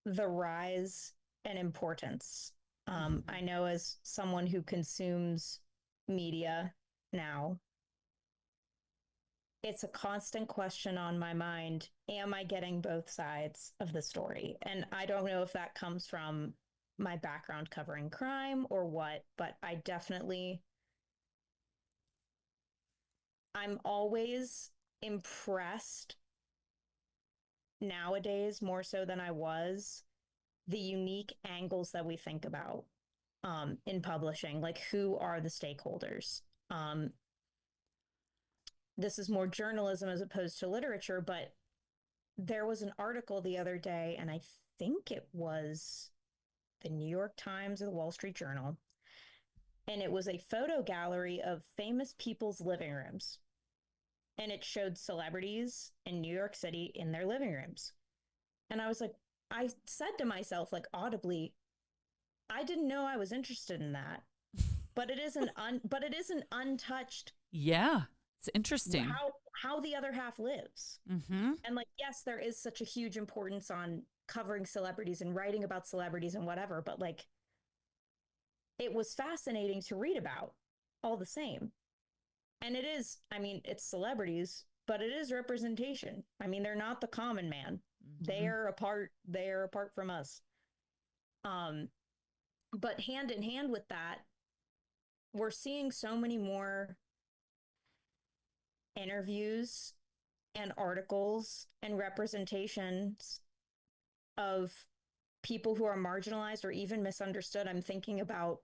the rise and importance. I know as someone who consumes media now, it's a constant question on my mind. Am I getting both sides of the story? And I don't know if that comes from my background covering crime or what, but I'm always impressed nowadays more so than I was, the unique angles that we think about in publishing, like who are the stakeholders. This is more journalism as opposed to literature, but there was an article the other day, and I think it was the New York Times or the Wall Street Journal, and it was a photo gallery of famous people's living rooms. And it showed celebrities in New York City in their living rooms. And I was like, I said to myself, like audibly, I didn't know I was interested in that. But it isn't untouched. Yeah, it's interesting. How the other half lives. And like, yes, there is such a huge importance on covering celebrities and writing about celebrities and whatever, but like, it was fascinating to read about all the same. And it is, I mean, it's celebrities, but it is representation. I mean, they're not the common man. They are apart from us. But hand in hand with that, we're seeing so many more interviews and articles and representations of people who are marginalized or even misunderstood. I'm thinking about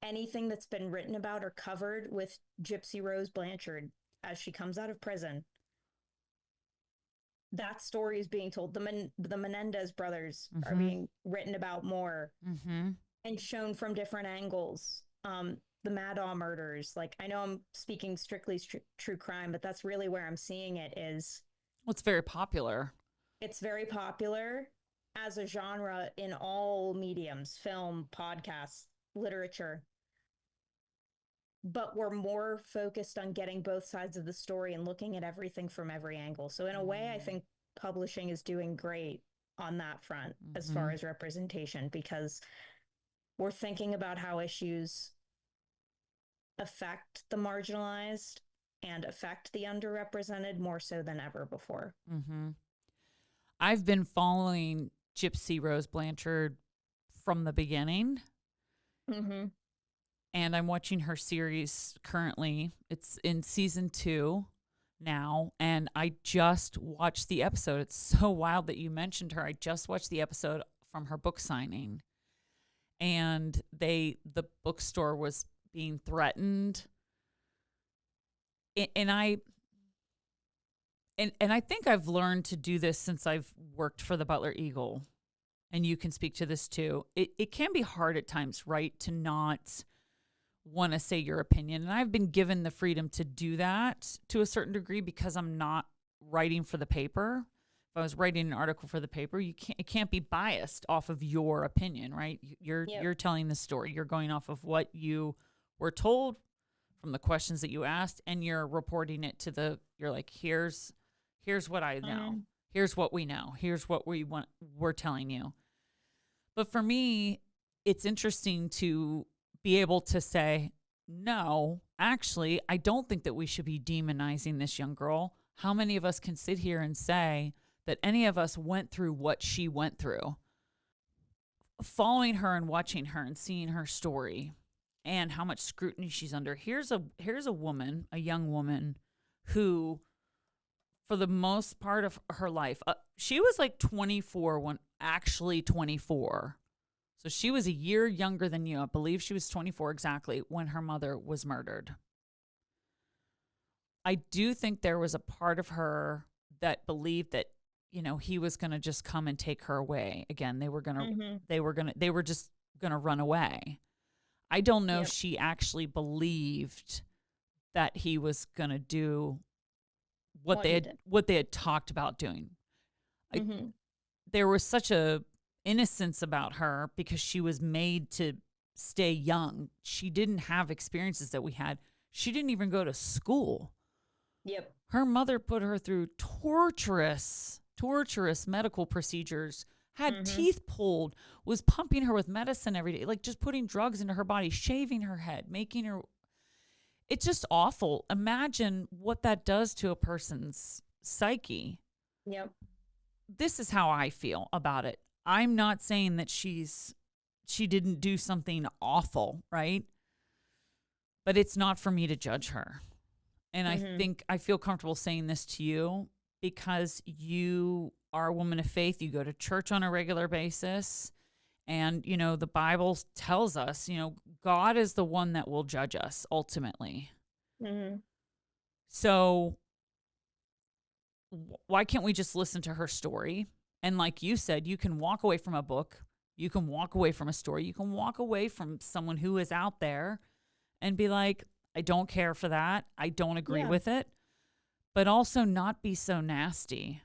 anything that's been written about or covered with Gypsy Rose Blanchard as she comes out of prison. That story is being told. The Menendez brothers are being written about more and shown from different angles. The Maddaw murders, like, I know I'm speaking strictly true crime, but that's really where I'm seeing it is. Well, it's very popular. It's very popular as a genre in all mediums, film, podcasts, literature. But we're more focused on getting both sides of the story and looking at everything from every angle. So in a way, I think publishing is doing great on that front as far as representation, because we're thinking about how issues affect the marginalized and affect the underrepresented more so than ever before. I've been following Gypsy Rose Blanchard from the beginning. and I'm watching her series currently. It's in season 2 now, and I just watched the episode. It's so wild that you mentioned her. I just watched the episode from her book signing, and the bookstore was being threatened. And I think I've learned to do this since I've worked for the Butler Eagle, and you can speak to this too. It can be hard at times, right, to not want to say your opinion. And I've been given the freedom to do that to a certain degree because I'm not writing for the paper. If I was writing an article for the paper, it can't be biased off of your opinion, right? You're telling the story. You're going off of what you were told from the questions that you asked, and you're reporting it to you're like, here's what I know. Here's what we know. Here's what we're telling you. But for me, it's interesting to be able to say, no, actually, I don't think that we should be demonizing this young girl. How many of us can sit here and say that any of us went through what she went through? Following her and watching her and seeing her story and how much scrutiny she's under. Here's a woman, a young woman who, for the most part of her life, she was like 24 when actually 24. So she was a year younger than you. I believe she was 24 exactly when her mother was murdered. I do think there was a part of her that believed that, he was going to just come and take her away. Again, they were just going to run away. I don't know if she actually believed that he was going to do what they had talked about doing. There was such a innocence about her because she was made to stay young. She didn't have experiences that we had. She didn't even go to school. Yep. Her mother put her through torturous medical procedures, had teeth pulled, was pumping her with medicine every day, like just putting drugs into her body, shaving her head, making her. It's just awful. Imagine what that does to a person's psyche. Yep. This is how I feel about it. I'm not saying that she didn't do something awful, right? But it's not for me to judge her. And I think I feel comfortable saying this to you because you are a woman of faith. You go to church on a regular basis. And, the Bible tells us, God is the one that will judge us ultimately. So why can't we just listen to her story? And like you said, you can walk away from a book. You can walk away from a story. You can walk away from someone who is out there and be like, I don't care for that. I don't agree with it. But also not be so nasty.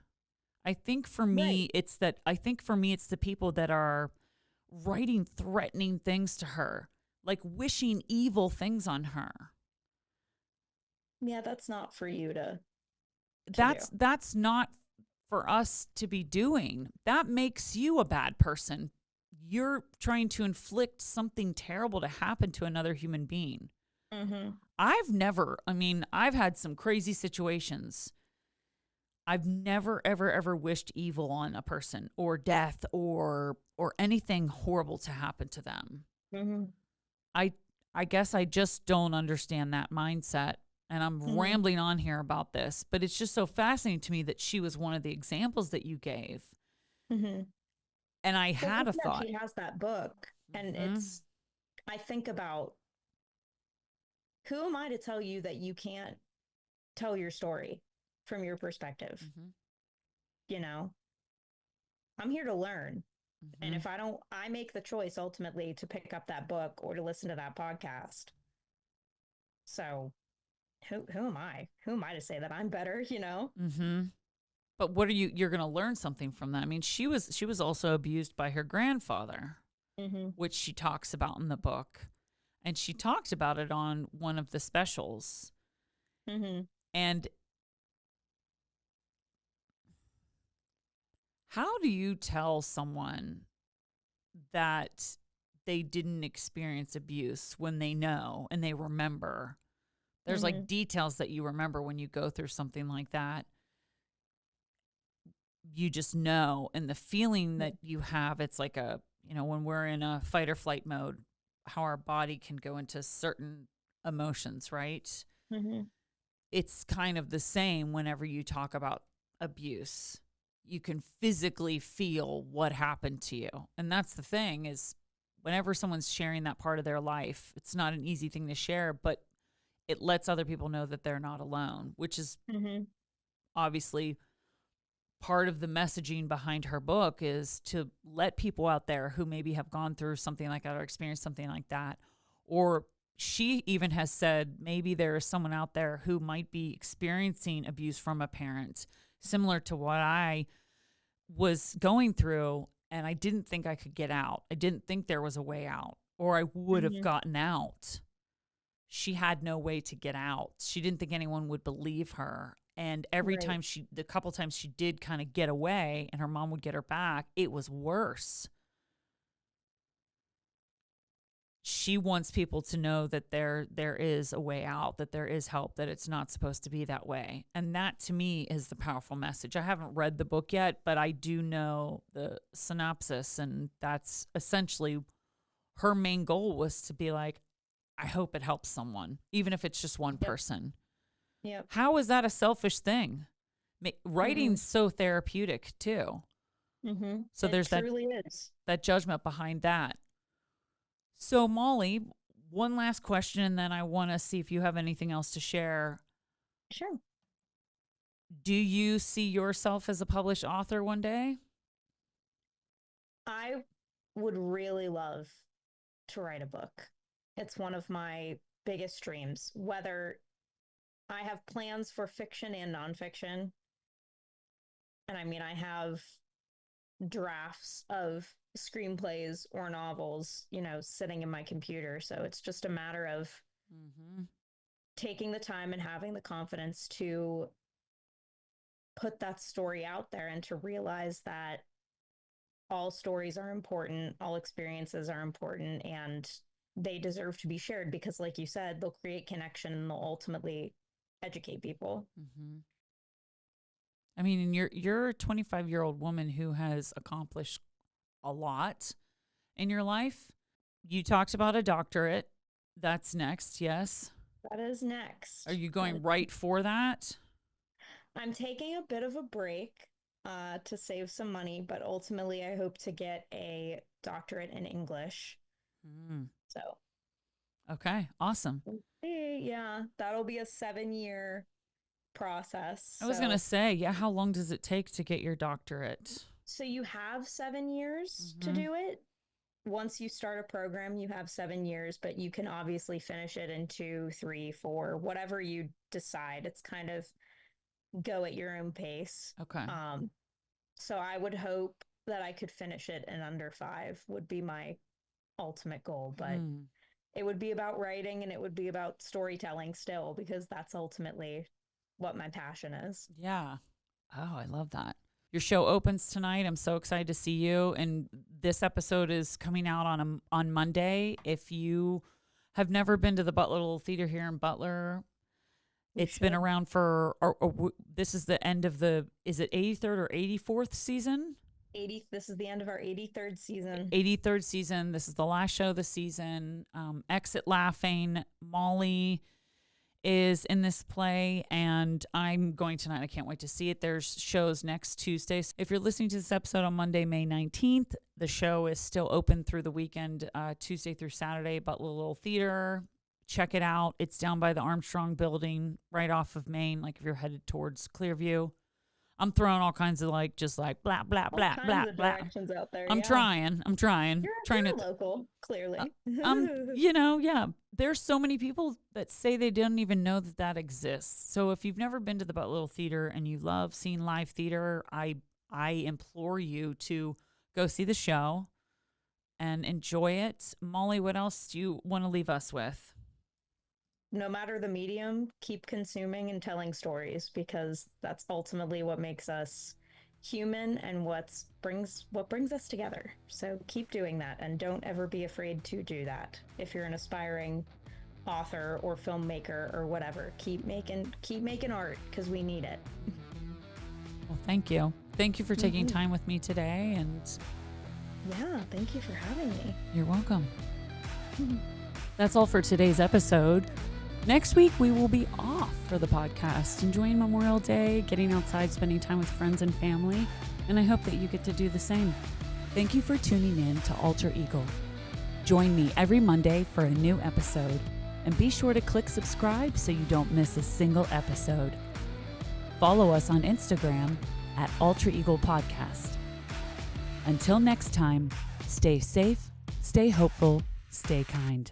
I think for me, it's the people that are writing threatening things to her, like wishing evil things on her. Yeah, that's not for you to That's not for us to be doing. That makes you a bad person. You're trying to inflict something terrible to happen to another human being. I've had some crazy situations. I've never, ever, ever wished evil on a person or death or anything horrible to happen to them. I guess I just don't understand that mindset. And I'm rambling on here about this, but it's just so fascinating to me that she was one of the examples that you gave. And I had a thought. She has that book, and I think about, who am I to tell you that you can't tell your story from your perspective? I'm here to learn. And if I make the choice ultimately to pick up that book or to listen to that podcast. So who am I? Who am I to say that I'm better, But what are you're going to learn something from that. I mean, she was also abused by her grandfather, which she talks about in the book. And she talked about it on one of the specials. And how do you tell someone that they didn't experience abuse when they know and they remember? There's like details that you remember when you go through something like that. You just know. And the feeling that you have, it's like when we're in a fight or flight mode, how our body can go into certain emotions, right? Mm-hmm. It's kind of the same whenever you talk about abuse. You can physically feel what happened to you. And that's the thing is whenever someone's sharing that part of their life, it's not an easy thing to share, but it lets other people know that they're not alone, which is Mm-hmm. obviously part of the messaging behind her book is to let people out there who maybe have gone through something like that or experienced something like that. Or she even has said maybe there is someone out there who might be experiencing abuse from a parent, similar to what I was going through. And I didn't think I could get out. I didn't think there was a way out, or I would have Mm-hmm. gotten out. She had no way to get out. She didn't think anyone would believe her. And every Right. time the couple times she did kind of get away and her mom would get her back, it was worse. She wants people to know that there is a way out, that there is help, that it's not supposed to be that way. And that to me is the powerful message. I haven't read the book yet, but I do know the synopsis, and that's essentially her main goal was to be like, I hope it helps someone, even if it's just one Yep. person. Yep. How is that a selfish thing? Writing's Mm-hmm. so therapeutic too. Mm-hmm. So It there's truly is. that judgment behind that. So Molly, one last question, and then I want to see if you have anything else to share. Sure. Do you see yourself as a published author one day? I would really love to write a book. It's one of my biggest dreams. Whether I have plans for fiction and nonfiction, and I mean, I have drafts of screenplays or novels, sitting in my computer. So it's just a matter of Mm-hmm. taking the time and having the confidence to put that story out there and to realize that all stories are important, all experiences are important, and they deserve to be shared because, like you said, they'll create connection and they'll ultimately educate people. Mm-hmm. I mean, and you're a 25-year-old woman who has accomplished a lot in your life. You talked about a doctorate. That's next, yes. That is next. Are you going right for that? I'm taking a bit of a break to save some money, but ultimately I hope to get a doctorate in English. Mm. So, Okay, awesome. yeah, that'll be a 7-year process. I was going to say, yeah, how long does it take to get your doctorate? So you have 7 years to Mm-hmm. do it. Once you start a program, you have 7 years, but you can obviously finish it in 2, 3, 4, whatever you decide. It's kind of go at your own pace. Okay. So I would hope that I could finish it in under 5 would be my ultimate goal, but it would be about writing and it would be about storytelling still, because that's ultimately what my passion is. Yeah. Oh, I love that. Your show opens tonight. I'm so excited to see you. And this episode is coming out on Monday. If you have never been to the Butler Little Theater here in Butler, it's been around for, this is the end of is it 83rd or 84th season? This is the end of our 83rd season. 83rd season. This is the last show of the season. Exit laughing. Molly is in this play, and I'm going tonight. I can't wait to see it. There's shows next Tuesday. So if you're listening to this episode on Monday, May 19th, the show is still open through the weekend, Tuesday through Saturday, Butler Little Theater. Check it out. It's down by the Armstrong building right off of Main, like if you're headed towards Clearview. I'm throwing all kinds of just like blah, blah, blah, all kinds blah, of blah. directions out there. I'm yeah. trying. You're local, clearly. Yeah. There's so many people that say they didn't even know that exists. So if you've never been to the Butler Little Theater and you love seeing live theater, I implore you to go see the show and enjoy it. Molly, what else do you want to leave us with? No matter the medium, keep consuming and telling stories, because that's ultimately what makes us human and what brings us together. So keep doing that, and don't ever be afraid to do that. If you're an aspiring author or filmmaker or whatever, keep making art, because we need it. Well, thank you. Thank you for taking time with me today, and yeah, thank you for having me. You're welcome. That's all for today's episode. Next week, we will be off for the podcast, enjoying Memorial Day, getting outside, spending time with friends and family, and I hope that you get to do the same. Thank you for tuning in to Alter Eagle. Join me every Monday for a new episode, and be sure to click subscribe so you don't miss a single episode. Follow us on Instagram at Alter Eagle Podcast. Until next time, stay safe, stay hopeful, stay kind.